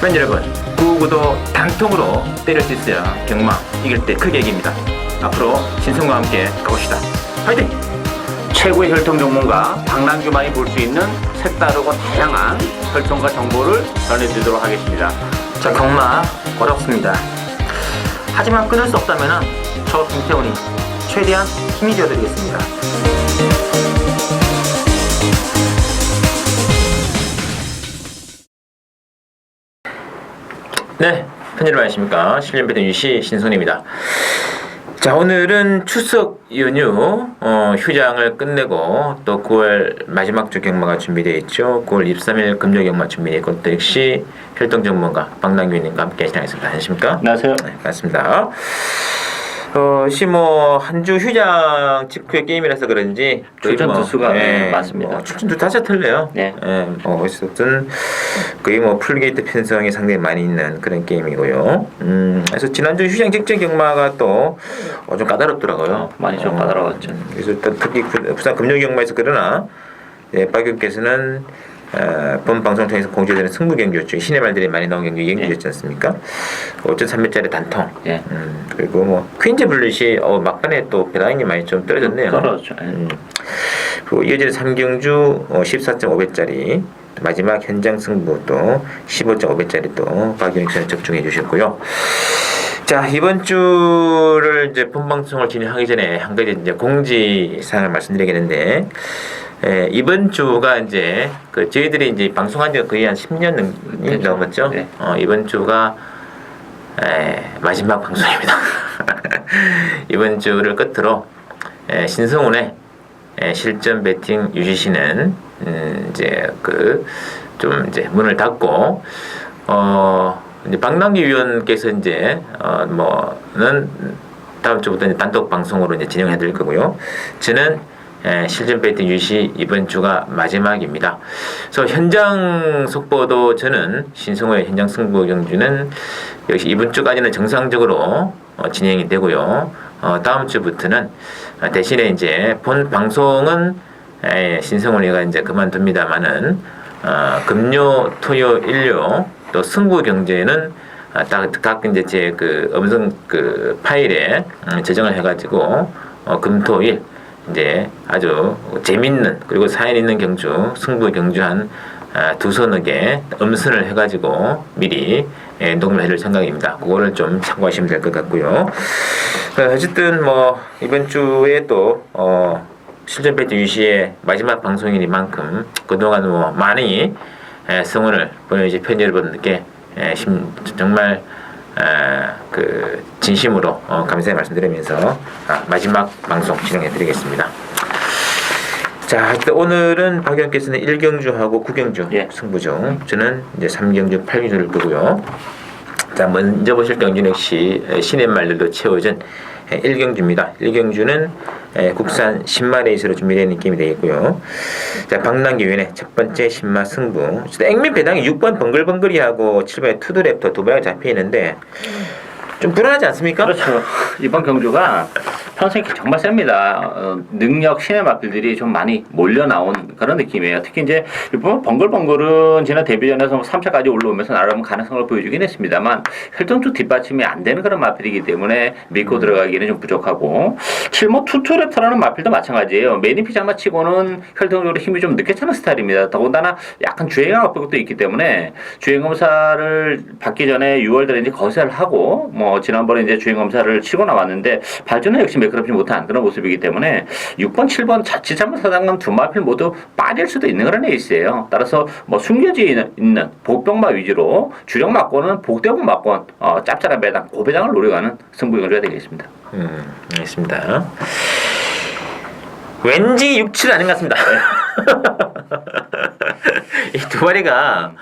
팬 여러분, 999도 단통으로 때릴 수 있어야 경마 이길 때 크게 이깁니다. 앞으로 신성과 함께 가봅시다. 화이팅! 최고의 혈통 전문가 박남규만이 볼 수 있는 색다르고 다양한 혈통과 정보를 전해드리도록 하겠습니다. 자, 경마 어렵습니다. 하지만 끊을 수 없다면 저 김태훈이 최대한 힘이 되어드리겠습니다. 네, 팬 여러분 안녕하십니까. 실년배드 유시 신손입니다. 자, 오늘은 추석 연휴 휴장을 끝내고 또 9월 마지막 주 경마가 준비되어 있죠. 9월 23일 금요 경마 준비되어 있고 또 역시 혈통 전문가 박남규님과 함께 진행하겠습니다. 안녕하십니까? 안녕하세요. 네, 반갑습니다. 혹시 뭐 한 주 휴장 직후의 게임이라서 그런지 출전 뭐, 두수가 많습니다. 출전 두 다시 틀려요. 네. 어쨌든 거의 뭐 풀게이트 편성이 상당히 많이 있는 그런 게임이고요. 그래서 지난주 휴장 직전 경마가 또 좀 까다롭더라고요. 많이 좀 까다로웠죠. 그래서 일단 특히 부산 금요 경마에서 그러나 박 의원께서는 본 방송 통해서 공개되는 승부 경기였죠. 신의 말들이 많이 나온 경기 경기였지 않습니까? 5.3m짜리 단통. 예. 그리고 뭐 퀸즈 블릿이 막판에 또 배당이 많이 좀 떨어졌네요. 떨어졌죠. 그리고 이어지는 3경주 14.5배짜리 마지막 현장 승부 또 15.5배짜리 또 박영익선을 적중해 주셨고요. 자, 이번 주를 이제 본 방송을 진행하기 전에 한 가지 이제 공지사항을 말씀드리겠는데, 이번 주가 이제 저희들이 이제 방송한 지가 거의 한 10년 넘었죠. 네. 이번 주가 마지막 방송입니다. 이번 주를 끝으로 신성훈의 실전 배팅 유지시는 이제 좀 이제 문을 닫고 이제 박남기 위원께서 이제 뭐는 다음 주부터 이제 단독 방송으로 이제 진행해 드릴 거고요. 저는 실전 배팅 유시 이번 주가 마지막입니다. 그래서 현장 속보도 저는 신성호의 현장 승부 경주는 역시 이번 주까지는 정상적으로 진행이 되고요. 다음 주부터는 대신에 이제 본 방송은 신성훈이가 이제 그만둡니다만은 금요, 토요, 일요 또 승부 경제는 각 이제 제 음성 파일에 저장을 해가지고 금토일 이제 아주 재밌는 그리고 사연 있는 경주 승부 경주한 두 서너 개 음선을 해가지고 미리 녹음을 해줄 생각입니다. 그거를 좀 참고하시면 될 것 같고요. 어쨌든 뭐 이번 주에 또 실전 배팅 유시의 마지막 방송이니만큼 그동안 뭐 많이 성원을 보내주신 팬 여러분들께 정말 진심으로 감사의 말씀드리면서 마지막 방송 진행해드리겠습니다. 자, 오늘은 박 의원께서는 1경주하고 9경주 승부죠. 저는 이제 3경주, 8경주를 끄고요. 자, 먼저 보실 경주는 역시 신의 말들도 채워진 1경주입니다. 1경주는 국산 10마 레이스로 준비되어 있는 게임이 되겠고요. 자, 박남기 위원의 첫 번째 10마 승부. 액면 배당이 6번 벙글벙글이하고 7번에 투드랩터 두 번에 잡혀 있는데 좀 불안하지 않습니까? 그렇죠. 이번 경주가 편성이 정말 셉니다. 능력 신의 마필들이 좀 많이 몰려 나온 그런 느낌이에요. 특히 이제 이번 벙글벙글은 지난 데뷔전에서 3차까지 올라오면서 나름 가능성을 보여주긴 했습니다만 혈통주 뒷받침이 안 되는 그런 마필이기 때문에 믿고 들어가기는 좀 부족하고 7모 투투랩터라는 마필도 마찬가지예요. 메인피 장마치고는 혈통적으로 힘이 좀 늦게 차는 스타일입니다. 더군다나 약간 주행암 압박도 있기 때문에 주행검사를 받기 전에 6월달에 이제 거세를 하고 뭐 지난번에 이제 주행검사를 치고 나왔는데 발전은 역시 매끄럽지 못한 그런 모습이기 때문에 6번, 7번 자칫 잘못하다간 두 마필 모두 빠질 수도 있는 그런 에이스예요. 따라서 뭐 숨겨져 있는 복병마 위주로 주력 막고는 복대본 막고 짭짤한 배당, 고배당을 노려가는 승부 경주가 되겠습니다. 알겠습니다. 왠지 6, 7 아닌 것 같습니다. 이 두 마리가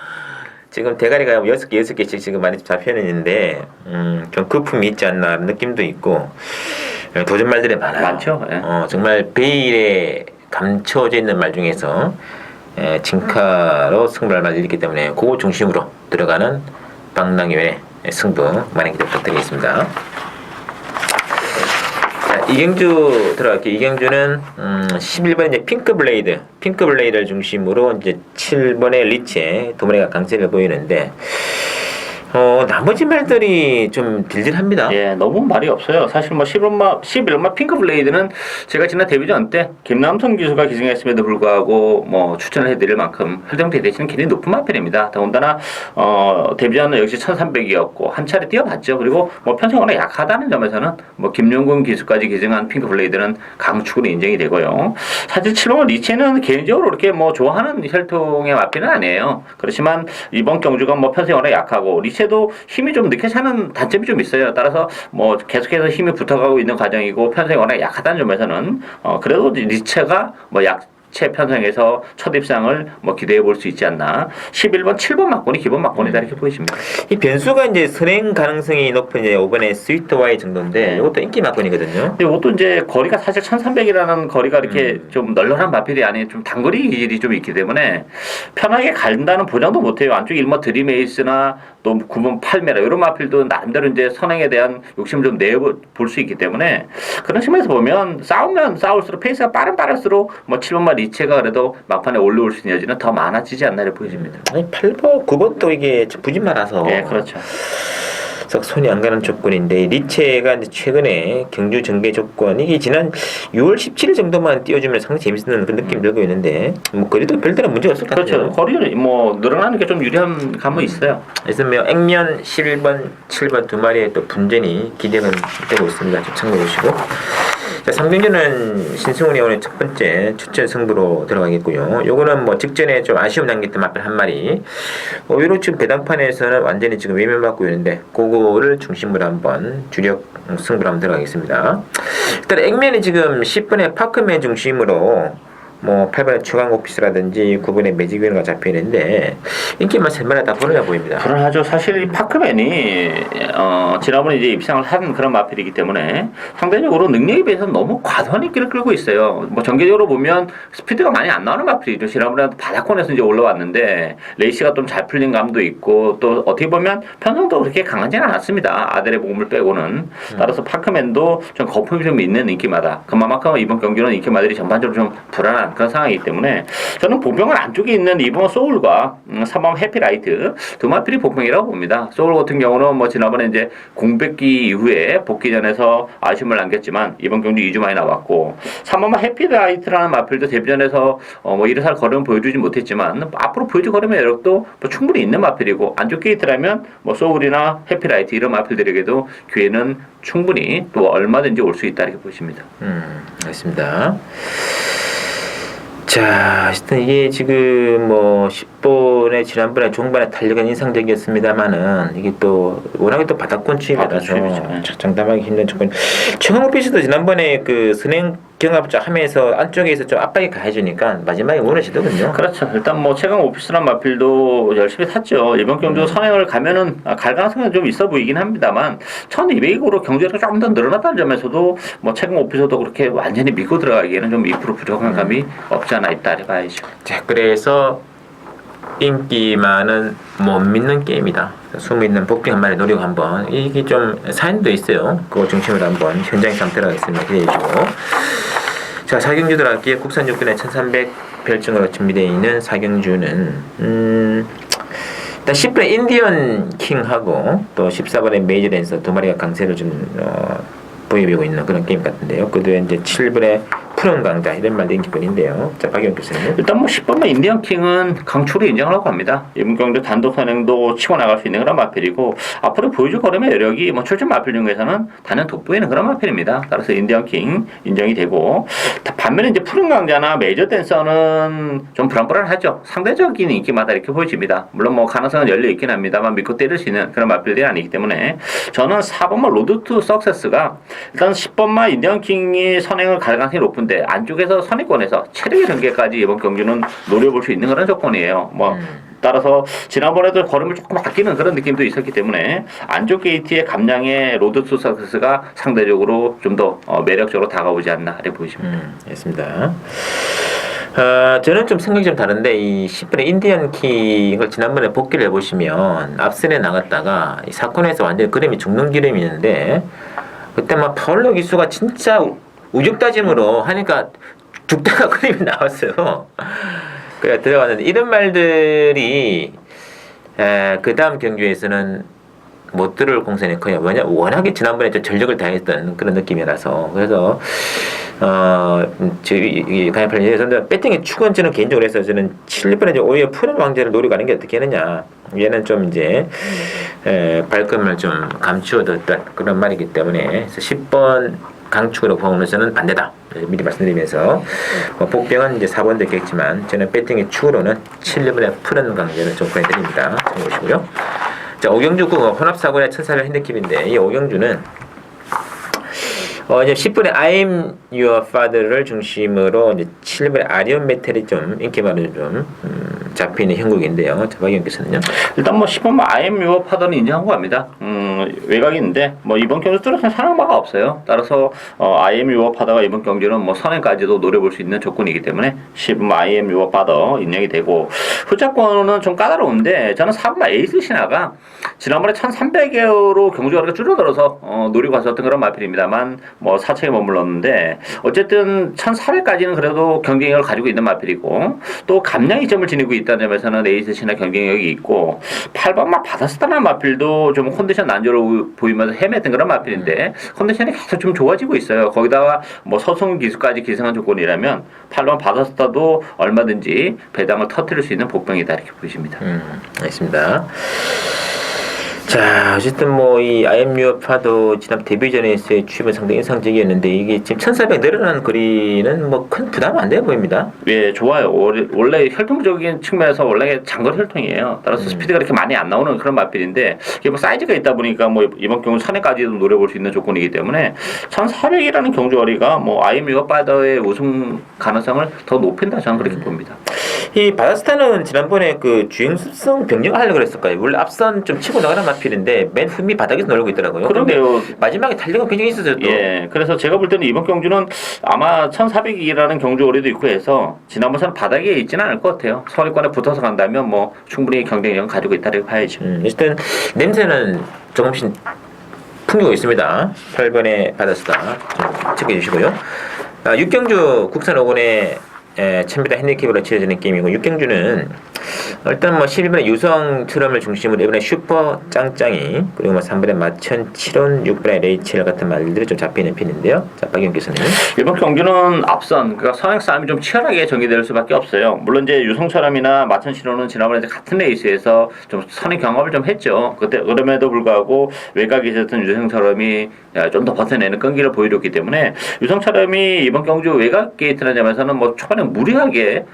지금 대가리가 6개씩 지금 많이 잡혀 있는데 좀 거품이 있지 않나 느낌도 있고 도전 말들이 많아요. 많죠. 예. 정말 베일에 감춰져 있는 말 중에서 진카로 승부를 많이 있기 때문에 그거 중심으로 들어가는 박남규의 승부 많은 기대 부탁드리겠습니다. 자, 이경주 들어갈게요. 이경주는 11번 이제 핑크 블레이드를 중심으로 이제 7번의 리체 두 마리가 강세를 보이는데 나머지 말들이 좀 딜딜합니다. 예, 너무 말이 없어요. 사실 뭐 11마 핑크 블레이드는 제가 지난 데뷔전 때 김남성 기수가 기승했음에도 불구하고 뭐 추천을 해드릴 만큼 활동대 대신은 굉장히 높은 마필입니다. 더군다나 데뷔전은 역시 1300이었고 한 차례 뛰어봤죠. 그리고 뭐 편성이 워낙 약하다는 점에서는 뭐 김용군 기수까지 기승한 핑크 블레이드는 강축으로 인정이 되고요. 사실 7번 리체는 개인적으로 그렇게 뭐 좋아하는 혈통의 마필은 아니에요. 그렇지만 이번 경주가 뭐 편성이 워낙 약하고 리체도 힘이 좀 늦게 차는 단점이 좀 있어요. 따라서 뭐 계속해서 힘이 붙어가고 있는 과정이고 편성이 워낙 약하다는 점에서는 그래도 리체가 뭐 약체 편성에서 첫 입상을 뭐 기대해 볼 수 있지 않나. 11번, 7번 막권이 기본 막권이다 이렇게 보이십니다. 이 변수가 이제 선행 가능성이 높은 이제 5번의 스위트 Y 정도인데 이것도 인기 막권이거든요. 근데 이것도 이제 거리가 사실 1300이라는 거리가 이렇게 좀 널널한 마필이 아닌 좀 단거리 기질이 좀 있기 때문에 편하게 간다는 보장도 못해요. 안쪽 1번 드림에이스나 또 9번 8메라 이런 마필도 나름대로 이제 선행에 대한 욕심을 좀 내볼 수 있기 때문에 그런 측면에서 보면 싸우면 싸울수록 페이스가 빠를수록 뭐 7번만 리체가 그래도 막판에 올라올 수 있는 여지는 더 많아지지 않나 이렇게 보여집니다. 아니 8번, 9번도 이게 부지 많아서 예, 그렇죠. 썩 손이 안 가는 조건인데 리체가 이제 최근에 경주 전개 조건 이게 지난 6월 17일 정도만 띄워주면 상당히 재밌는 그런 느낌이 들고 있는데 뭐 거리도 별다른 문제가 없을 것 같아요. 그렇죠. 거리는 뭐 늘어나는 게 좀 유리한 감은 있어요. 그래서 뭐 액면 11번, 7번 두 마리의 또 분전이 기대가 되고 있습니다. 좀 참고해 주시고. 자, 3경주는 신승훈이 오늘 첫 번째 추천 승부로 들어가겠고요. 요거는 뭐 직전에 좀 아쉬움 남겼던 마필 한 마리. 오히려 지금 배당판에서는 완전히 지금 외면받고 있는데 그거를 중심으로 한번 주력 승부로 한번 들어가겠습니다. 일단 액면이 지금 10번의 파크맨 중심으로 뭐 8번의 추강 오피스라든지 9번의 매직 위너가 잡혀 있는데 인기만 셀만하다 다 불어야 보입니다. 불안하죠. 사실 이 파크맨이 지난번에 이제 입상을 한 그런 마필이기 때문에 상대적으로 능력에 비해서 너무 과도한 인기를 끌고 있어요. 뭐 전개적으로 보면 스피드가 많이 안 나오는 마필이죠. 지난번에 바닥권에서 이제 올라왔는데 레이스가 좀 잘 풀린 감도 있고 또 어떻게 보면 편성도 그렇게 강하지는 않았습니다. 아델의 몸을 빼고는. 따라서 파크맨도 좀 거품이 좀 있는 인기마다. 그만큼 이번 경기는 인기마들이 전반적으로 좀 불안한 그런 상황이기 때문에 저는 보병은 안쪽에 있는 2번 소울과 3번 해피라이트 두 마필이 보병이라고 봅니다. 소울 같은 경우는 뭐 지난번에 이제 공백기 이후에 복귀전에서 아쉬움을 남겼지만 이번 경기 2주 만에 나왔고 3번만 해피라이트라는 마필도 데뷔전에서 뭐 1회살 걸음 보여주지 못했지만 앞으로 보여줄 걸음의 여력도 뭐 충분히 있는 마필이고 안쪽 게이트라면 뭐 소울이나 해피라이트 이런 마필들에게도 기회는 충분히 또 얼마든지 올 수 있다 이렇게 보십니다. 알겠습니다. 자, 일단 이게 지금 뭐 10번에 지난번에 종반에 탄력은 인상적이었습니다만은 이게 또 워낙에 또 바닥권 추입이라서 장담하기 힘든 조건. 최강 오피스도 지난번에 그 선행 경합자 하면서 안쪽에서 좀 압박이 가해주니까 마지막에 무너지더군요. 그렇죠. 일단 뭐 최강 오피스란 마필도 열심히 탔죠. 이번 경주 선행을 가면은 갈 가능성은 좀 있어 보이긴 합니다만 1200으로 경주가 조금 더 늘어났다는 점에서도 뭐 최강 오피스도 그렇게 완전히 믿고 들어가기에는 좀 2% 부족한 감이 없지 않아 있다 이렇게 봐야죠. 자, 그래서 인기 많은 못 믿는 게임이다. 숨어있는 복빙 한 마리 노리고 한번 이게 좀 사연도 있어요. 그거 중심으로 한번 현장에서 한번 들어가겠습니다. 기대해주시고. 자, 사경주 들어갈게요. 국산 육군의 1300 별증으로 준비되어 있는 사경주는 일단 10번의 인디언 킹하고 또 14번의 메이저 댄서 두 마리가 강세를 좀 보이고 있는 그런 게임 같은데요. 그 뒤에 이제 7번의 푸른 강자 이런 말도 인기뿐인데요. 자, 박영 교수님. 일단 뭐 10번만 인디언 킹은 강추로 인정을 하고 합니다. 이번 경주 단독 선행도 치고 나갈 수 있는 그런 마필이고 앞으로 보여줄 걸음의 여력이 뭐 출전 마필 중에서는 단연 돋보이는 그런 마필입니다. 따라서 인디언 킹 인정이 되고 반면에 이제 푸른 강자나 메이저 댄서는 좀 불안불안하죠. 상대적인 인기마다 이렇게 보여집니다. 물론 뭐 가능성은 열려 있긴 합니다만 믿고 때릴 수 있는 그런 마필들이 아니기 때문에 저는 4번만 로드 투 석세스가 일단 10번만 인디언 킹이 선행을 갈 가능성이 높은데 안쪽에서 선행권에서 체력의 전개까지 이번 경주는 노려볼 수 있는 그런 조건이에요. 뭐 따라서 지난번에도 걸음을 조금 아끼는 그런 느낌도 있었기 때문에 안쪽 게이트의 감량의 로드 투 석세스가 상대적으로 좀 더 매력적으로 다가오지 않나 이렇게 보이십니다. 알겠습니다. 저는 좀 생각이 좀 다른데 이 10번의 인디언 킹을 지난번에 복귀를 해보시면 앞선에 나갔다가 이 사건에서 완전히 그림이 죽는 기름이 있는데 그때 막 파울러 기수가 진짜 우죽다짐으로 하니까 죽다가 그림이 나왔어요. 그래 들어갔는데 이런 말들이 그 다음 경주에서는 못 들을 공산이 커요. 왜냐 워낙에 지난번에 좀 전력을 다했던 그런 느낌이라서 그래서 저희 가입할 예선들 배팅의 축은 저는 개인적으로 해서 저는 7번에 이제 오히려 푸른 왕자를 노리고 가는 게 어떻게 하느냐. 얘는 좀 이제 발금을 좀 감추어뒀던 그런 말이기 때문에 그래서 10번 강축으로 보면서는 반대다. 미리 말씀드리면서 복병은 이제 4번 됐겠지만 저는 배팅의 축으로는 7번의 푸른 강자를 좀 보내드립니다. 참고하시고요. 자, 오경주 혼합사고의 1400 핸디캡인데 이 오경주는 이제 10분의 I'm Your Father를 중심으로 이제 7분의 아리온 메텔이 좀 인기만으로 좀 잡히는 형국인데요. 자, 박영께서는요? 일단 뭐 10번 I am your father는 인정한 거 합니다. 외곽인데 뭐 이번 경주 뚜렷한 상황바가 없어요. 따라서 I am your father가 이번 경주는 뭐 선행까지도 노려볼 수 있는 조건이기 때문에 10번 I am your father 인정이 되고 후자권은 좀 까다로운데 저는 4번 에이스 신화가 지난번에 1300여로 경주가 줄어들어서 노리고 왔었던 그런 마필입니다만 뭐 4층에 머물렀는데 어쨌든 1400까지는 그래도 경쟁력을 가지고 있는 마필이고 또 감량이 점을 지니고 있다는 점에서는 에이스 신화 경쟁력이 있고 8번 막 바다스타나 마필도 좀 컨디션 난조로 보이면서 헤맸던 그런 마필인데 컨디션이 계속 좀 좋아지고 있어요. 거기다가 뭐 서승 기수까지 기승한 조건이라면 8번 바다스타도 얼마든지 배당을 터뜨릴 수 있는 복병이다 이렇게 보십니다. 알겠습니다. 자, 어쨌든 뭐 이 IMU파도 지난 데뷔전에서의 취입은 상당히 인상적이었는데 이게 지금 1400 늘어난 거리는 뭐 큰 부담 안 돼 보입니다. 예, 좋아요. 원래 혈통적인 측면에서 원래 장거리 혈통이에요. 따라서 스피드가 이렇게 많이 안 나오는 그런 마필인데 이게 뭐 사이즈가 있다 보니까 뭐 이번 경우 1000회까지도 노려볼 수 있는 조건이기 때문에 1400이라는 경주거리가 뭐 IMU가 빠더의 우승 가능성을 더 높인다 저는 그렇게 봅니다. 이 바다스타는 지난번에 그 주행습성 변경하려고 그랬을까요? 원래 앞선 좀 치고 나가는 마필인데 맨 흠이 바닥에서 놀고 있더라고요. 그런데요. 마지막에 탄력은 굉장히 있었죠. 또. 예, 그래서 제가 볼 때는 이번 경주는 아마 1400이라는 경주거리도 있고 해서 지난번처럼 바닥에 있지는 않을 것 같아요. 서리권에 붙어서 간다면 뭐 충분히 경쟁력을 가지고 있다고 봐야죠. 일단 냄새는 조금씩 풍기고 있습니다. 8번의 바다스타 좀 체크해 주시고요. 육경주 국산 5권의 1000m 핸디캡으로 치러지는 게임이고 육경주는 일단 뭐 12번에 유성 트럼을 중심으로 이번에 슈퍼 짱짱이 그리고 뭐 3번에 마천 7원 6번에 레이첼 같은 말들이 좀 잡히는 편인데요. 자, 박영께서는 이번 경주는 앞선 그러니까 선행 싸움이 좀 치열하게 전개될 수밖에 없어요. 물론 이제 유성철함이나 마천 7원은 지난번에 이제 같은 레이스에서 좀 선행 경험을 좀 했죠. 그때 그럼에도 불구하고 외곽에 있었던 유성철함이 좀 더 버텨내는 끈기를 보여줬기 때문에 유성철함이 이번 경주 외곽 게이트라는 점에서는 뭐 초반에 무리하게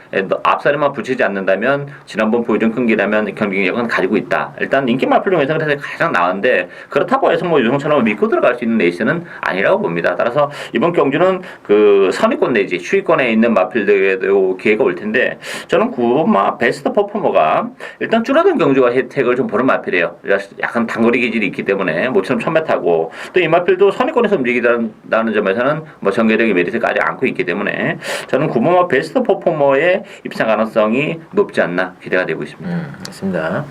앞살에만 붙이지 않는다면 지난번 보여준 끈기라면 경쟁력은 가지고 있다. 일단 인기 마필 중에서 그래서 가장 나은데 그렇다고 해서 뭐 유성철함을 믿고 들어갈 수 있는 레이스는 아니라고 봅니다. 따라서 이번 경주는 그 선위권 내지 추위권에 있는 마필들에도 기회가 올 텐데 저는 9번 베스트 퍼포머가 일단 줄어든 경주와 혜택을 좀 보는 마필이에요. 약간 단거리 기질이 있기 때문에 모처럼 1000m고 또 이 마필도 선위권에서 움직이다는 점에서는 뭐 전개력의 메리트가 아직 않고 있기 때문에 저는 9번 베스트 퍼포머의 입상 가능성이 높지 않나 기대가 되고 있습니다. 맞습니다.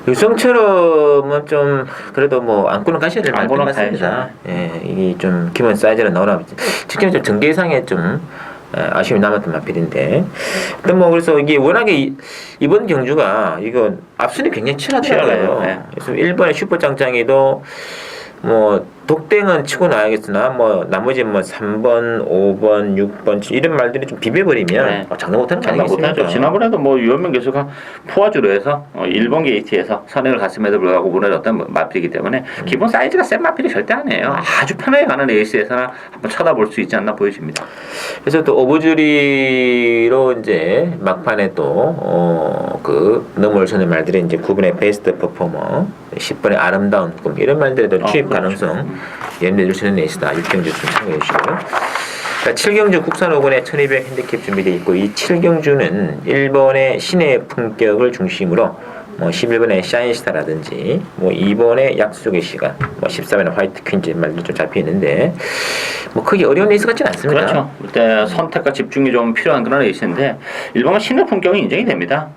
유성처럼은 좀 그래도 뭐 안고는 가셔야 될 만큼 같습니다. 예, 이게 좀 기본 사이즈로 나오나 특히 좀 전개상에 좀 아쉬움이 남았던 마필인데, 또 뭐 그래서 이게 워낙에 이번 경주가 이거 앞순이 굉장히 치열하더라고요. 네. 그래서 1번의 슈퍼 짱짱이도 뭐 독땡은 치고 나야겠으나 뭐 나머지 뭐 3번, 5번, 6번 이런 말들이 좀 비벼버리면 네. 장난 못하는 거 장난 아니겠습니까? 못하죠. 지난번에도 뭐 유현명 교수가 포화주로 해서 1번 게이트에서 선행을 갔음에도 불구하고 무너졌던 마필이기 때문에 기본 사이즈가 센 마필이 절대 아니에요. 아주 편하게 가는 레이스에서는 한번 쳐다볼 수 있지 않나 보여집니다. 그래서 또 오버주리로 이제 막판에 또 그 넘어올서는 말들이 이제 9번의 베스트 퍼포머, 10번의 아름다운 꿈 이런 말들에도 취입 가능성 염두에 둘 수 있는 레이스다. 6경주 좀 참고해 주시고요. 자, 7경주 국산 5권에 1200 핸디캡 준비되어 있고 이 7경주는 1번의 신의 품격을 중심으로 뭐 11번의 샤인스타라든지 뭐 2번의 약속의 시간, 뭐 14번의 화이트 퀸즈 말도 좀 잡혀 있는데 뭐 크게 어려운 레이스 같지는 않습니다. 그렇죠. 그때 선택과 집중이 좀 필요한 그런 레이스인데 1번은 신의 품격이 인정이 됩니다.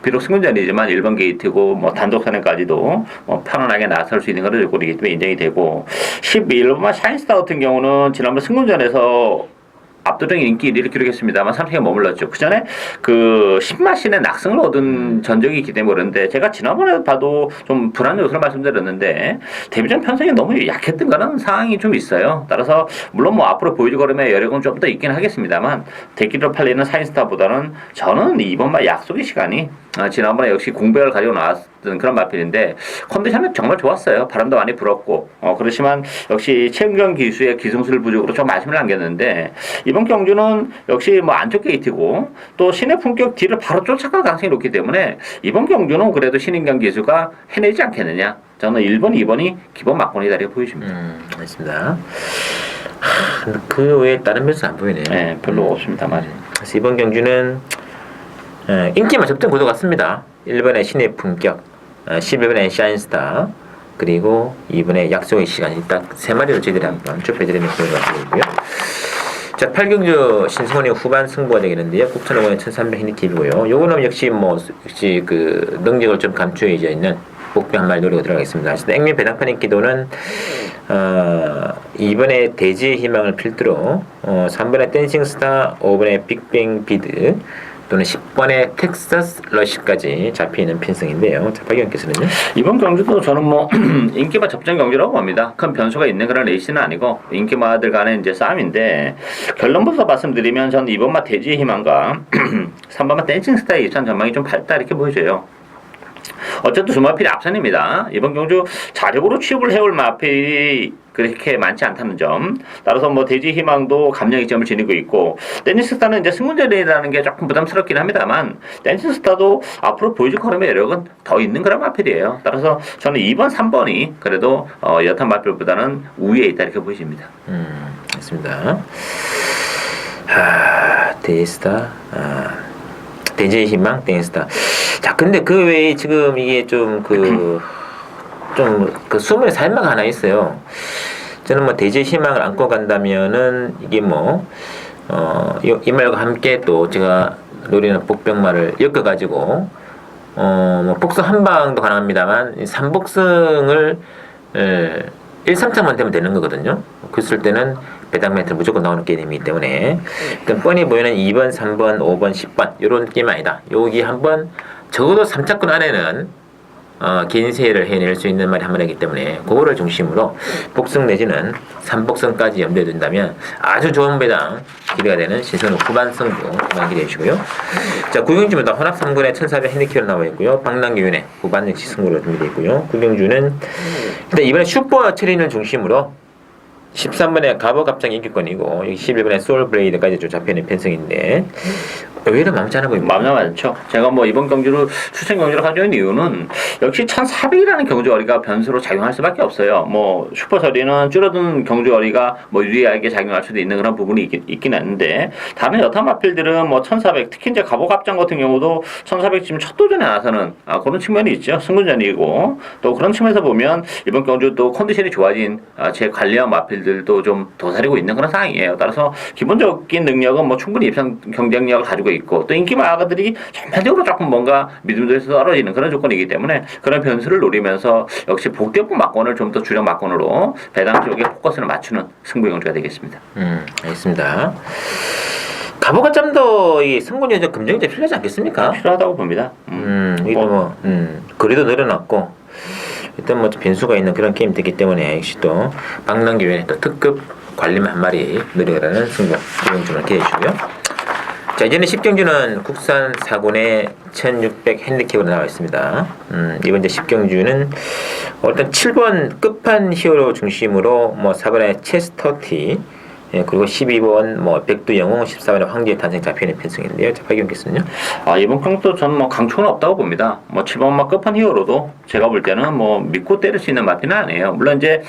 비록 승군전이지만 1번 게이트고 뭐 단독 선행까지도 뭐 편안하게 나설 수 있는 그런 조건이기 때문에 인정이 되고 11번만 샤인스타 같은 경우는 지난번 승군전에서 압도적인 인기 1위를 기록했습니다만 3승에 머물렀죠. 그 전에 그 신마신의 낙승을 얻은 전적이 있기 때문에 그런데 제가 지난번에 봐도 좀 불안 요소를 말씀드렸는데 데뷔전 편성이 너무 약했던 그런 상황이 좀 있어요. 따라서 물론 뭐 앞으로 보여줄 걸음에 여력은 좀 더 있긴 하겠습니다만 대기로 팔리는 사인스타보다는 저는 이번 말 약속의 시간이 지난번에 역시 공백을 가지고 나왔던 그런 마필인데 컨디션은 정말 좋았어요. 바람도 많이 불었고 그렇지만 역시 최은경 기수의 기승술 부족으로 좀 아쉬움을 남겼는데 이번 경주는 역시 뭐 안쪽 게이트고 또 신의 품격 뒤를 바로 쫓아갈 가능성이 높기 때문에 이번 경주는 그래도 신인경 기수가 해내지 않겠느냐. 저는 1번, 2번이 기본 막권이다 이렇게 보여집니다. 알겠습니다. 그 외에 다른 변수 안 보이네요. 네, 별로 없습니다만. 그래서 이번 경주는 인기만 접전 구도 같습니다. 1번에 신의 품격, 11번에 샤인스타, 그리고 2번에 약속의 시간이 딱 세 마리로 저희들이 한번 좁혀드리는 경우가 되고요. 자, 8경주 신승원의 후반 승부가 되겠는데요. 국천 5번에 1300 핸디캡이고요. 요거는 역시 그 능력을 좀 감추어져 있는 목표 한 마리 노리고 들어가겠습니다. 그래서 액면 배당판 인기도는 2번에 대지의 희망을 필두로 3번에 댄싱스타, 5번에 빅뱅 비드 또는 10번에 텍사스 러시까지 잡혀있는 편성인데요. 자, 박영께서는요? 이번 경주도 저는 뭐 인기마 접전 경주라고 봅니다. 큰 변수가 있는 그런 레이스는 아니고 인기마들 간의 이제 싸움인데 결론부터 말씀드리면 저는 이번마 대지의 희망과 3번마 댄싱스타의 입산 전망이 좀 밝다 이렇게 보여져요. 어쨌든 두 마필이 앞선입니다. 이번 경주 자력으로 취업을 해올 마필이 그렇게 많지 않다는 점. 따라서 뭐 대지 희망도 감량의 점을 지니고 있고 댄싱스타는 이제 승문전이라는 게 조금 부담스럽긴 합니다만 댄싱스타도 앞으로 보여줄 걸음의 여력은 더 있는 그런 마필이에요. 따라서 저는 2번, 3번이 그래도 여탄 마필보다는 우위에 있다 이렇게 보여집니다. 알겠습니다. 데이스타, 대지의 희망, 댄스타. 자, 근데 그 외에 지금 이게 좀 숨은 살마가 하나 있어요. 저는 뭐 대지의 희망을 안고 간다면은 이게 이 말과 함께 또 제가 노리는 복병마를 엮어가지고 복승 한 방도 가능합니다만 3복승을 1, 3차만 되면 되는 거거든요. 그랬을 때는 배당 멘트 무조건 나오는 게임이기 때문에 일단 뻔히 보이는 2번, 3번, 5번, 10번 이런 게임 아니다. 여기 한번 적어도 3차권 안에는 긴 세일을 해낼 수 있는 말이 한 마리이기 때문에 그거를 중심으로 복승 내지는 3복승까지 염두에 둔다면 아주 좋은 배당 기대가 되는 신선후 후반 승부 많이 기대해 주시고요. 자, 구경주마다 혼합 3군에 1400 핸디캡으로 나와 있고요. 방랑기운의 후반 역시 승부로 준비되어 있고요. 구경주는 일단 이번에 슈퍼 체린을 중심으로 13번에 가버갑장 인기권이고 여기 11번에 소울블레이드까지 좀 잡혀있는 편성인데 의외로 많지 않아 보입니다. 많죠. 제가 뭐 이번 경주를 추천 경주를 가져온 이유는 역시 1400이라는 경주거리가 변수로 작용할 수밖에 없어요. 뭐 슈퍼서리는 줄어든 경주거리가 뭐 유리하게 작용할 수도 있는 그런 부분이 있긴 한데 다른 여타 마필들은 뭐 1400 특히 이제 가보갑장 같은 경우도 1400 지금 첫 도전에 나서는 그런 측면이 있죠. 승군전이고 또 그런 측면에서 보면 이번 경주 또 컨디션이 좋아진 제 관리한 마필들도 좀 도사리고 있는 그런 상황이에요. 따라서 기본적인 능력은 뭐 충분히 입상 경쟁력을 가지고 있고 또 인기마가들이 전반적으로 조금 뭔가 믿음도에서 떨어지는 그런 조건이기 때문에 그런 변수를 노리면서 역시 복대부 막권을 좀 더 주력 막권으로 배당 쪽에 포커스를 맞추는 승부 경주가 되겠습니다. 알겠습니다. 가보가점도 이 승부는 좀 검증이 필요하지 않겠습니까? 필요하다고 봅니다. 이거 거리도 늘어났고 일단 뭐 변수가 있는 그런 게임 되기 때문에 역시 또 방랑기회에 또 특급 관리만 한 마리 늘어가는 승부 구경주를 기대해 주시고요. 자, 이제는 10경주는 국산 4군에 1600 핸디캡으로 나와 있습니다. 이번 이제 10경주는 일단 7번 끝판 히어로 중심으로 4번에 체스터티, 그리고 12번 백두영웅, 14번에 황제의 탄생 잡혀있는 편성인데요. 자, 박영께서는요? 이번 경도 저는 강초는 없다고 봅니다. 7번 끝판 히어로도 제가 볼 때는 믿고 때릴 수 있는 마피는 아니에요. 물론 이제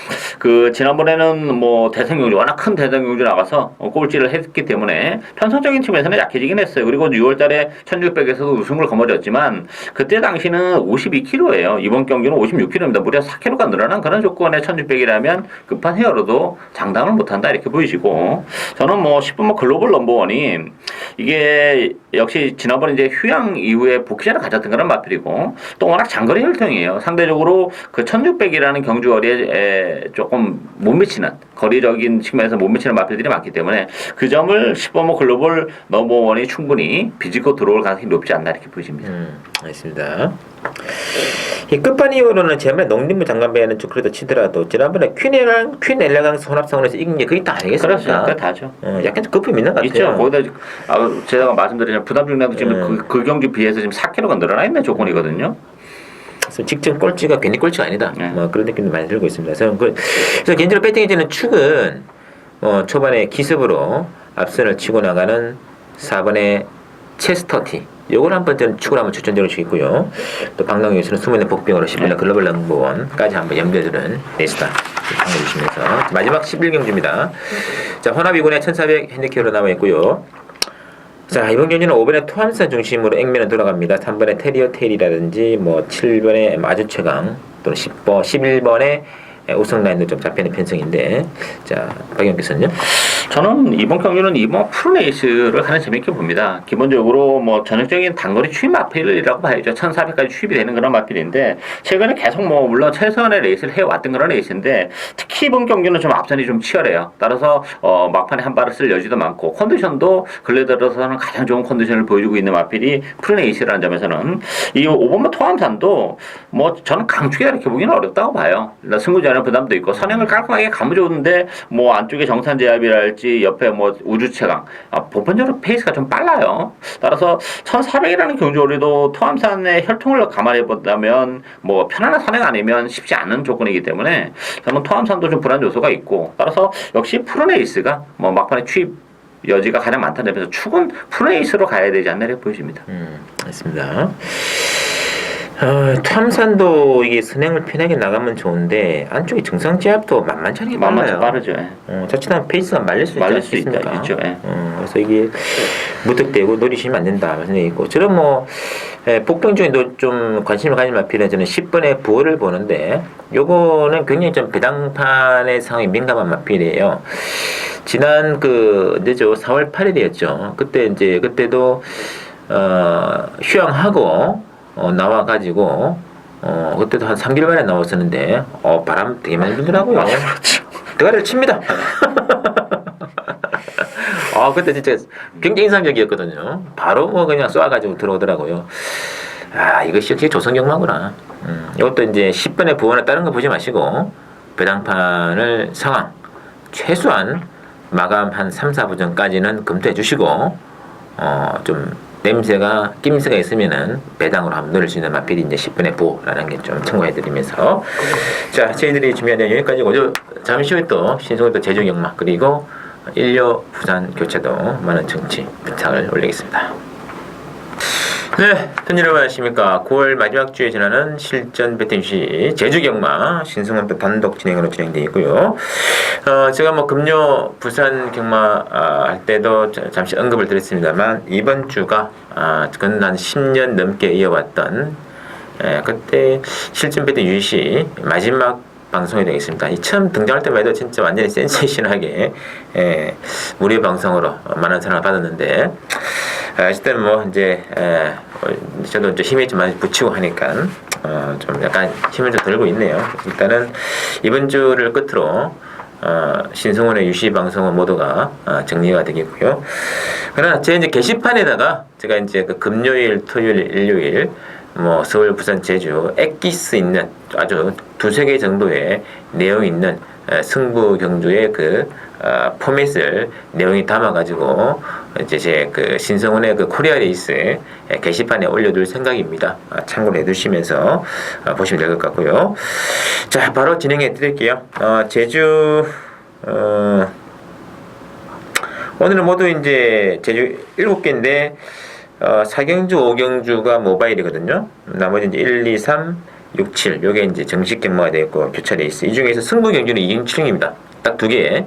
지난번에는 대성경주 워낙 큰 대성경주 나가서 꼴찌를 했기 때문에 편성적인 측면에서는 약해지긴 했어요. 그리고 6월달에 1600에서도 우승을 거머쥐었지만 그때 당시는 52kg예요. 이번 경기는 56kg입니다. 무려 4kg가 늘어난 그런 조건의 1600이라면 끝판 히어로도 장담을 못한다 이렇게 보이시고 같고 저는 뭐 10번 글로벌 넘버원이 이게 역시 지난번에 이제 휴양 이후에 복귀전을 가졌던 그런 마필이고 또 워낙 장거리 혈통이에요. 상대적으로 그 1600이라는 경주거리에 조금 못 미치는 거리적인 측면에서 못 미치는 마필들이 많기 때문에 그 점을 10번 글로벌 넘버원이 충분히 비집고 들어올 가능성이 높지 않나 이렇게 보여집니다. 알겠습니다. 이 끝판이후로는 지난번에 농림부 장관배는 좀 그래도 치더라도 지난번에 퀸 엘레강스 혼합상원에서 이긴 게 그게 다 아니겠습니까? 그렇죠. 그게 다죠. 약간 좀 거품이 있는 것 같아요. 있죠. 거기다 제가 말씀드리자면 부담 중량도 지금 그 경주 비해서 지금 4kg가 늘어나 있는 조건이거든요. 그래서 직전 꼴찌가 괜히 꼴찌가 아니다. 네. 뭐 그런 느낌도 많이 들고 있습니다. 그래서 개인적으로 배팅해지는 축은 초반에 기습으로 앞선을 치고 나가는 4번의 체스터티. 요걸 한번 저는 축을 한번 추천적으로 주겠고요. 또 방송에서는 수문의 복병으로 10번 글로벌 넘버원까지 한번 염두에 두는 레이스다. 참고해주시면서 마지막 11경주입니다. 자, 혼합 2군에 1400 핸디캡으로 나와 있고요. 자, 이번 경기는 5번의 토함산 중심으로 액면은 돌아갑니다. 3번의 테리어 테일이라든지 뭐 7번의 마주 최강 또는 11번의 우승 라인도 좀 잡히는 편성인데, 자, 박영규선요? 저는 이번 경기는 이번 프로레이스를 가장 재밌게 봅니다. 기본적으로 뭐 전형적인 단거리 추입 마필이라고 봐야죠. 1400까지 추입이 되는 그런 마필인데 최근에 계속 뭐 물론 최선의 레이스를 해왔던 그런 레이스인데 특히 이번 경기는 좀 앞선이 좀 치열해요. 따라서 막판에 한 발을 쓸 여지도 많고 컨디션도 근래 들어서는 가장 좋은 컨디션을 보여주고 있는 마필이 프로레이스라는 점에서는 이 5번마 토함산도 뭐 저는 강축이다 이렇게 보기는 어렵다고 봐요. 승부전에 부담도 있고 선행을 깔끔하게 감아줬는데 뭐 안쪽에 정산제압이랄지 옆에 뭐 우주체강 보편적으로 페이스가 좀 빨라요. 따라서 1400이라는 경주거리도 토함산의 혈통을 감안해본다면 뭐 편안한 선행 아니면 쉽지 않은 조건이기 때문에 저는 토함산도 좀 불안 요소가 있고 따라서 역시 프로레이스가 뭐 막판에 취입 여지가 가장 많다는 점에서 축은 프로레이스로 가야 되지 않나 이렇게 보여집니다. 알겠습니다. 탐산도 이게 선행을 편하게 나가면 좋은데 안쪽에 정상 제압도 만만치 않게 빨라요. 빠르죠. 자칫하면 페이스가 말릴 수 있지 않습니까? 있죠. 그래서 이게 무턱대고 노리시면 안 된다 말씀이 있고 저는 뭐 복병 중에도 좀 관심을 가질 만필은 저는 10번의 부호를 보는데 요거는 굉장히 좀 배당판의 상황이 민감한 마필이에요. 지난 언제죠? 4월 8일이었죠. 그때도 휴양하고 나와가지고 그때도 한 3개월 만에 나왔었는데 바람 되게 많이 불더라고요. 대가리를 칩니다. 그때 진짜 굉장히 인상적이었거든요. 바로 그냥 쏴가지고 들어오더라고요. 이것이 역시 조선경마구나. 이것도 이제 10번의 부원을 다른 거 보지 마시고 배당판을 상황 최소한 마감 한 3, 4부 전까지는 검토해 주시고 좀 냄새가 낌새가 있으면은 배당으로 한번 넣을 수 있는 마필이 이제 10분의 부라는 게 좀 참고해드리면서 자 저희들이 준비한 내용 여기까지고 잠시 후에 또 신속한 또 제주 경마 그리고 인류 부산 교체도 많은 정치 부탁을 올리겠습니다. 네, 여러분 안녕하십니까. 9월 마지막 주에 지나는 실전 배팅시 제주 경마 신승원 또 단독 진행으로 진행되어 있고요. 제가 뭐 금요 부산 경마 할 때도 잠시 언급을 드렸습니다만 이번 주가 근 한 10년 넘게 이어왔던 그때 실전 배팅 유시 마지막 방송이 되겠습니다. 이 처음 등장할 때만 해도 진짜 완전히 센세이션하게 무료 방송으로 많은 사랑을 받았는데 어쨌든 뭐 이제 저도 이제 힘이 좀 많이 붙이고 하니까 좀 약간 힘을 좀 들고 있네요. 일단은 이번 주를 끝으로 신승원의 유시 방송은 모두가 정리가 되겠고요. 그러나 제 이제 게시판에다가 제가 이제 그 금요일, 토요일, 일요일 뭐 서울, 부산, 제주 엑기스 있는 아주 두세 개 정도의 내용 있는 승부 경주의 그 포맷을 내용이 담아가지고 이제 제 그 신성훈의 그 코리아 레이스 게시판에 올려둘 생각입니다. 참고를 해두시면서 보시면 될 것 같고요. 자, 바로 진행해 드릴게요. 제주 오늘은 모두 이제 제주 7개인데 4경주, 5경주가 모바일이거든요. 나머지 이제 1, 2, 3, 6, 7 요게 이제 정식 경마가 되어 있고 교차 레이스. 이 중에서 승부 경주는 2경주 7경입니다. 딱 두 개.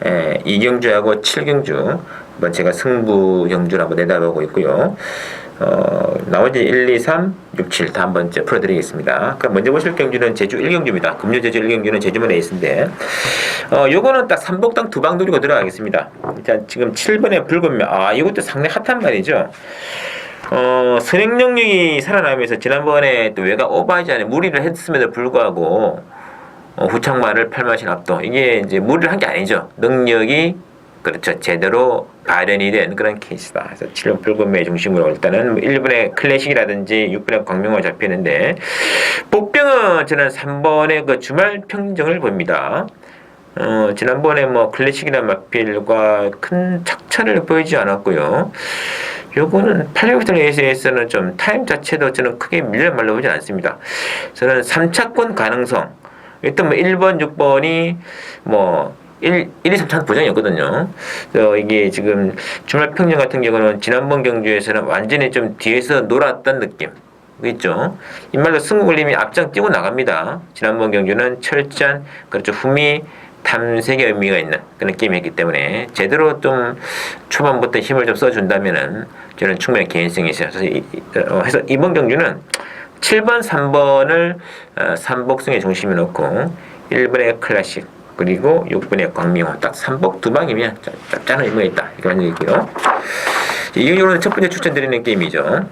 2경주하고 7경주. 한번 제가 승부 경주를 한번 내다보고 있고요. 나머지 1, 2, 3, 6, 7 다 한번 풀어드리겠습니다. 그럼 먼저 보실 경주는 제주 1경주입니다. 금요 제주 1경주는 제주문 레이스인데, 요거는 딱 3복당 2방 노리고 들어가겠습니다. 자, 지금 7번에 붉은 면, 이것도 상당히 핫한 말이죠. 선행 능력이 살아나면서 지난번에 또 외곽 오버하지 않은 무리를 했음에도 불구하고, 후창마를 8마신 압도. 이게 이제 무리를 한 게 아니죠. 능력이 그렇죠. 제대로 발현이 된 그런 케이스다. 그래서 7번 붉은매 중심으로 일단은 1번의 클래식이라든지 6번의 광명호가 잡히는데, 복병은 저는 3번의 그 주말 평정을 봅니다. 지난번에 뭐 클래식이나 마필과 큰 착차를 보이지 않았고요. 요거는 800m 레이스에서는 좀 타임 자체도 저는 크게 밀려 말려보지 않습니다. 저는 3차권 가능성. 일단 뭐 1번, 6번이 뭐 1, 2, 3차는 보장이 없거든요. 이게 지금 주말 평년 같은 경우는 지난번 경주에서는 완전히 좀 뒤에서 놀았던 느낌. 있죠. 이 말로 승부 걸림이 앞장 뛰고 나갑니다. 지난번 경주는 철저한, 그렇죠. 후미 탐색의 의미가 있는 그런 게임이었기 때문에 제대로 좀 초반부터 힘을 좀 써준다면은 저는 충분히 개인성이 있어요. 그래서 이번 경주는 7번, 3번을 3복승에 중심에 놓고 1번의 클래식 그리고 6번의 광명호 딱 3복 2방이면 짭짤한 의미가 있다. 이런 얘기고요. 이 경우는 첫 번째 추천드리는 게임이죠.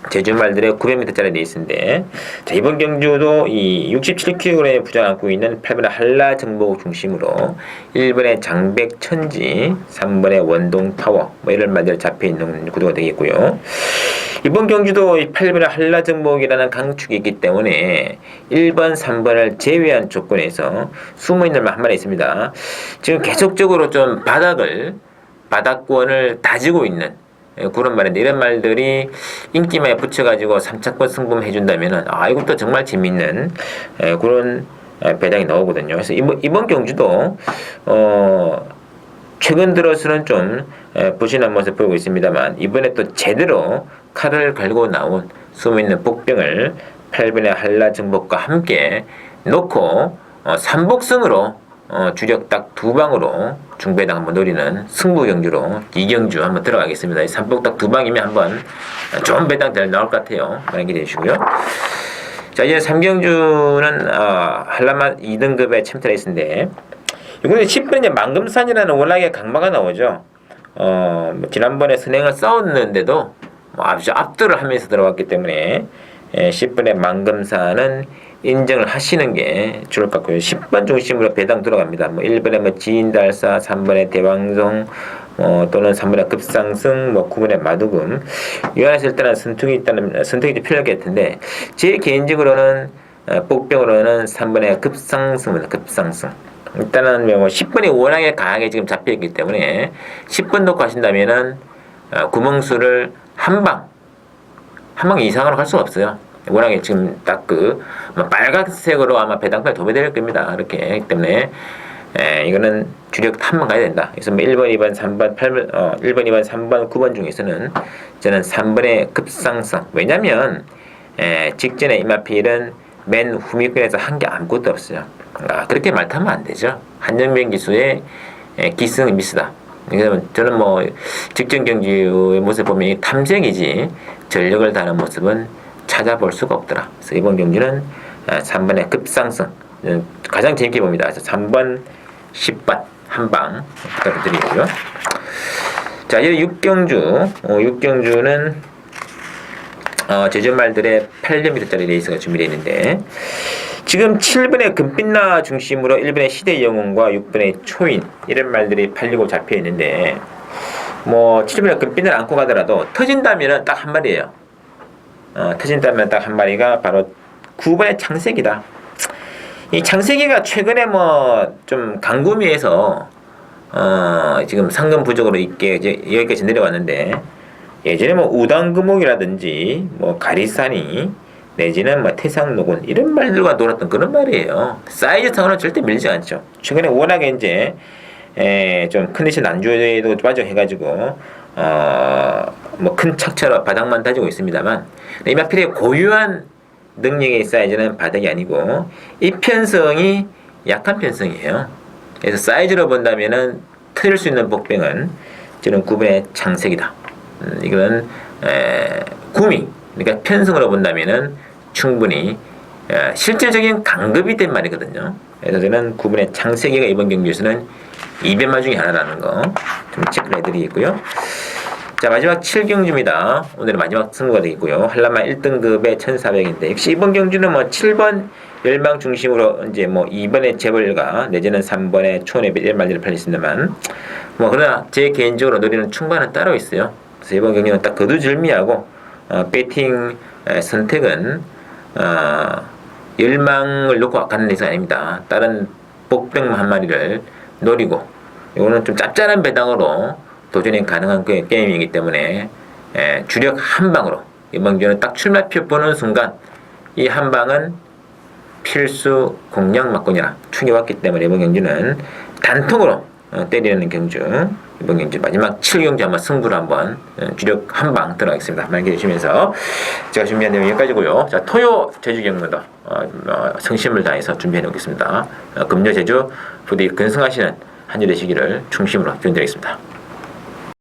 제주말들의 900m짜리 레이스인데, 자, 이번 경주도 이 67kg의 부장을 안고 있는 8번의 한라정복 중심으로 1번의 장백 천지, 3번의 원동 타워 뭐 이런 말들 잡혀 있는 구도가 되겠고요. 이번 경주도 이 8번의 한라정복이라는 강축이 있기 때문에 1번, 3번을 제외한 조건에서 숨어있는 말 한 마리 있습니다. 지금 계속적으로 좀 바닥권을 다지고 있는 그런 말인데, 이런 말들이 인기만에 붙여가지고 3차권 승부해준다면은, 이것도 정말 재밌는 그런 배당이 나오거든요. 그래서 이번 경주도, 최근 들어서는 좀 부진한 모습 보이고 있습니다만, 이번에 또 제대로 칼을 갈고 나온 숨어있는 복병을 8번의 한라정복과 함께 놓고, 3복승으로 주력 딱 2방으로 중배당 한번 노리는 승부 경주로 2경주 한번 들어가겠습니다. 3복 딱 2방이면 한번 좋은 배당 나올 것 같아요. 많이 기대해 주시고요. 자, 이제 3경주는 한라만 2등급의 챔트 레이스인데, 이번에 10번 이제 망금산이라는 워낙에 강마가 나오죠. 지난번에 선행을 싸웠는데도 아주 압도를 하면서 들어왔기 때문에 10번의 망금산은 인정을 하시는 게 좋을 것 같고요. 10번 중심으로 배당 들어갑니다. 1번에 뭐 지인달사, 3번에 대왕성, 또는 3번에 급상승, 9번에 마두금. 이 안에서 일단은 선택이 좀 필요할 것 같은데, 제 개인적으로는, 복병으로는 3번에 급상승입니다. 급상승. 일단은 10번이 워낙에 강하게 지금 잡혀있기 때문에, 10번 놓고 하신다면은, 구멍수를 한 방 이상으로 할 수가 없어요. 워낙에 지금 딱 빨간색으로 아마 배당까지 도배될 겁니다. 이렇게 하기 때문에, 이거는 주력 한번 가야 된다. 그래서 1번, 2번, 3번, 8번, 1번, 2번, 3번, 9번 중에서는 저는 3번의 급상승. 왜냐면, 직전에 이마필은 맨 후미권에서 한 게 아무것도 없어요. 그렇게 말타면 안 되죠. 한정변 기수의 기승 미스다. 저는 직전 경기의 모습 보면 탐색이지 전력을 다하는 모습은 찾아볼 수가 없더라. 그래서 이번 경기는 3번의 급상승 가장 재밌게 봅니다. 그래서 3번, 10번 한방 부탁드리고요. 자, 이제 6경주는 제주말들의 800m짜리 레이스가 준비되어 있는데, 지금 7번의 금빛나 중심으로 1번의 시대의 영웅과 6번의 초인 이런 말들이 팔리고 잡혀 있는데, 7번의 금빛나를 안고 가더라도 터진다면 딱 한 마리예요. 터진다면 딱 한 마리가 바로 9번의 창세기다. 이 창세기가 최근에 좀 강구미에서 지금 상금 부족으로 있게 이제 여기까지 내려왔는데, 예전에 우당금옥이라든지 가리사니 내지는 태상노군 이런 말들과 놀았던 그런 말이에요. 사이즈상으로는 절대 밀지 않죠. 최근에 워낙에 이제 좀 컨디션 안 좋아도 빠져해가지고 큰 착차로 바닥만 다지고 있습니다만, 이마필의 고유한 능력의 사이즈는 바닥이 아니고 이 편성이 약한 편성이에요. 그래서 사이즈로 본다면은 틀릴 수 있는 복병은 저는 9번의 창색이다. 이건 구미, 그러니까 편승으로 본다면은 충분히 실질적인 강급이 된 말이거든요. 그래서 저는 9번의 창세기가 이번 경기에서는 200말 중에 하나라는 거 좀 체크를 해드리겠고요. 자, 마지막 7경주입니다. 오늘은 마지막 승부가 되겠고요. 한라마 1등급의 1400인데 역시 이번 경주는 뭐 7번 열망 중심으로 이제 뭐 2번의 재벌가 내지는 3번의 초원의 1말리를 팔렸습니다만 뭐 그러나 제 개인적으로 노리는 충반은 따로 있어요. 그래서 이번 경기는 딱 거두절미하고 배팅 선택은 열망을 놓고 가는 데서 아닙니다. 다른 복병 한 마리를 노리고 이거는 좀 짭짤한 배당으로 도전이 가능한 게임이기 때문에 주력 한 방으로 이번 경기는 딱 출마표 보는 순간 이 한 방은 필수 공략 막군이라 충이 왔기 때문에 이번 경기는 단통으로 때리는 경주 이번 경주 마지막 7경주 한번 승부를 한번 주력 한 방 들어가겠습니다. 많이 기대주시면서 제가 준비한 내용 여기까지고요. 자, 토요 제주 경로도 성심을 다해서 준비해 놓겠습니다. 금요 제주 부디 근승하시는 한 주 되시기를 중심으로 기원드리겠습니다.